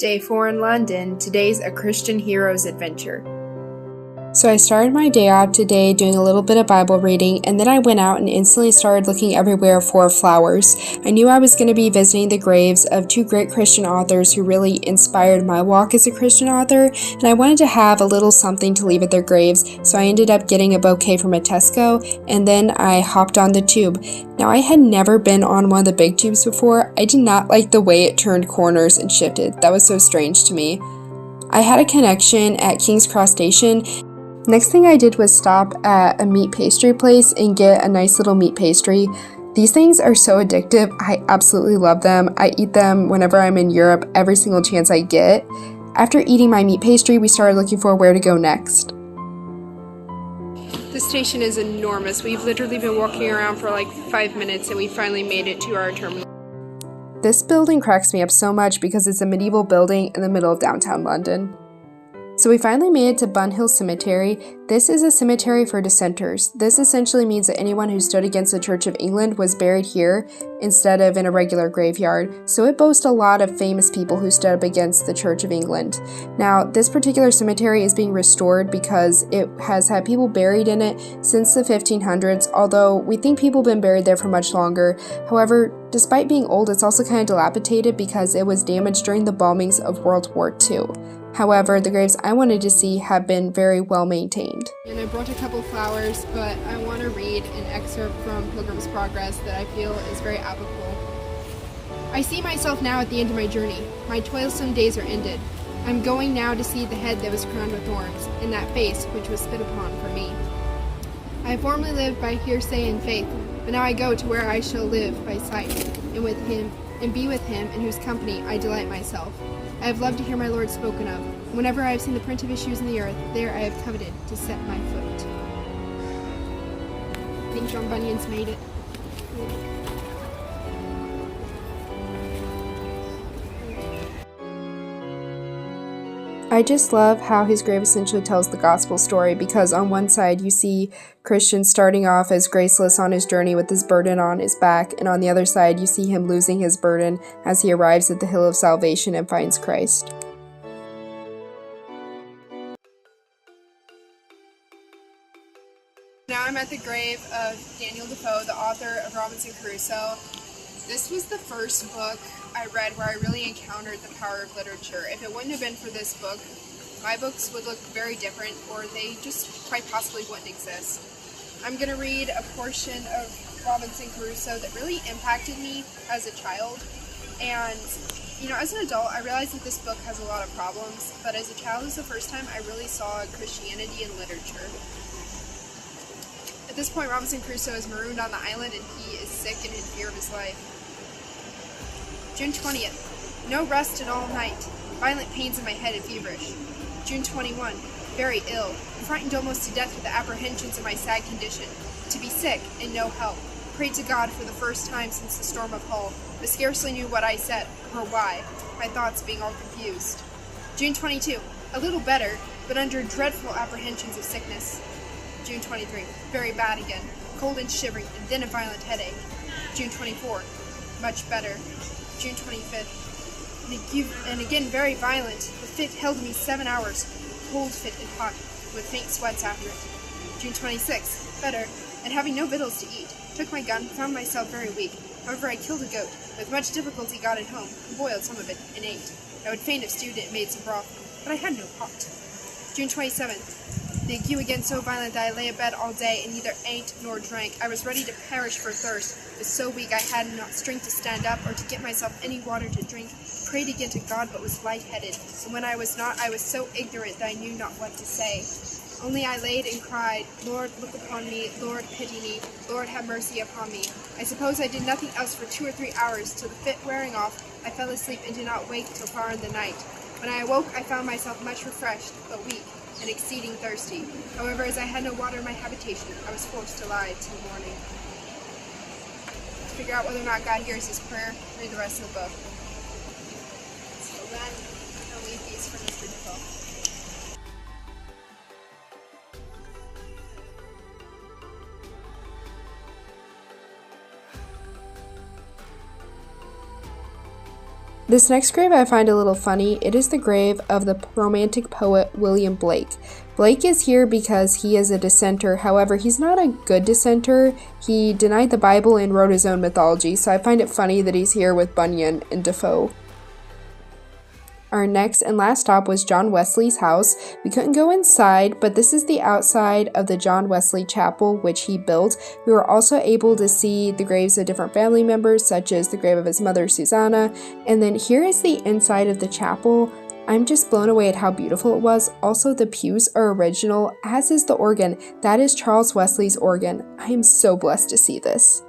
Day 4 in London. Today's a Christian hero's adventure. So I started my day off today doing a little bit of Bible reading, and then I went out and instantly started looking everywhere for flowers. I knew I was going to be visiting the graves of two great Christian authors who really inspired my walk as a Christian author, and I wanted to have a little something to leave at their graves, so I ended up getting a bouquet from a Tesco, and then I hopped on the tube. Now, I had never been on one of the big tubes before. I did not like the way it turned corners and shifted. That was so strange to me. I had a connection at King's Cross Station. Next thing I did was stop at a meat pastry place and get a nice little meat pastry. These things are so addictive. I absolutely love them. I eat them whenever I'm in Europe, every single chance I get. After eating my meat pastry, we started looking for where to go next. This station is enormous. We've literally been walking around for like 5 minutes and we finally made it to our terminal. This building cracks me up so much because it's a medieval building in the middle of downtown London. So we finally made it to Bunhill Cemetery. This is a cemetery for dissenters. This essentially means that anyone who stood against the Church of England was buried here instead of in a regular graveyard. So it boasts a lot of famous people who stood up against the Church of England. Now, this particular cemetery is being restored because it has had people buried in it since the 1500s, although we think people have been buried there for much longer. However, despite being old, it's also kind of dilapidated because it was damaged during the bombings of World War II. However, the graves I wanted to see have been very well maintained. And I brought a couple flowers, but I want to read an excerpt from Pilgrim's Progress that I feel is very applicable. I see myself now at the end of my journey. My toilsome days are ended. I'm going now to see the head that was crowned with thorns, and that face which was spit upon for me. I have formerly lived by hearsay and faith, but now I go to where I shall live by sight, and with him, and be with him in whose company I delight myself. I have loved to hear my Lord spoken of. Whenever I have seen the print of his shoes in the earth, there I have coveted to set my foot. I think John Bunyan's made it. I just love how his grave essentially tells the gospel story, because on one side you see Christian starting off as graceless on his journey with his burden on his back, and on the other side you see him losing his burden as he arrives at the hill of salvation and finds Christ. Now I'm at the grave of Daniel Defoe, the author of Robinson Crusoe. This was the first book I read where I really encountered the power of literature. If it wouldn't have been for this book, my books would look very different, or they just quite possibly wouldn't exist. I'm going to read a portion of Robinson Crusoe that really impacted me as a child. And, as an adult, I realized that this book has a lot of problems, but as a child, it was the first time I really saw Christianity in literature. At this point, Robinson Crusoe is marooned on the island and he is sick and in fear of his life. June 20th. No rest at all night. Violent pains in my head and feverish. June 21. Very ill. Frightened almost to death with the apprehensions of my sad condition. To be sick and no help. Prayed to God for the first time since the storm of Hull, but scarcely knew what I said or why, my thoughts being all confused. June 22. A little better, but under dreadful apprehensions of sickness. June 23. Very bad again. Cold and shivering, and then a violent headache. June 24. Much better. June 25th, and again very violent. The fit held me 7 hours, cold fit and hot, with faint sweats after it. June 26th, better, and having no victuals to eat, took my gun, found myself very weak. However, I killed a goat, with much difficulty got it home, and boiled some of it, and ate. I would fain have stewed it and made some broth, but I had no pot. June 27th, the ague again so violent that I lay abed all day, and neither ate nor drank. I was ready to perish for thirst, but so weak I had not strength to stand up, or to get myself any water to drink. Prayed again to God, but was lightheaded, and when I was not, I was so ignorant that I knew not what to say. Only I laid and cried, Lord, look upon me, Lord, pity me, Lord, have mercy upon me. I suppose I did nothing else for 2 or 3 hours, till the fit wearing off, I fell asleep and did not wake till far in the night. When I awoke, I found myself much refreshed, but weak, and exceeding thirsty. However, as I had no water in my habitation, I was forced to lie till morning. To figure out whether or not God hears his prayer, read the rest of the book. So then, I'll leave these for Mr. Defoe. This next grave I find a little funny. It is the grave of the romantic poet William Blake. Blake is here because he is a dissenter. However, he's not a good dissenter. He denied the Bible and wrote his own mythology, so I find it funny that he's here with Bunyan and Defoe. Our next and last stop was John Wesley's house. We couldn't go inside, but this is the outside of the John Wesley Chapel, which he built. We were also able to see the graves of different family members, such as the grave of his mother, Susanna. And then here is the inside of the chapel. I'm just blown away at how beautiful it was. Also, the pews are original, as is the organ. That is Charles Wesley's organ. I am so blessed to see this.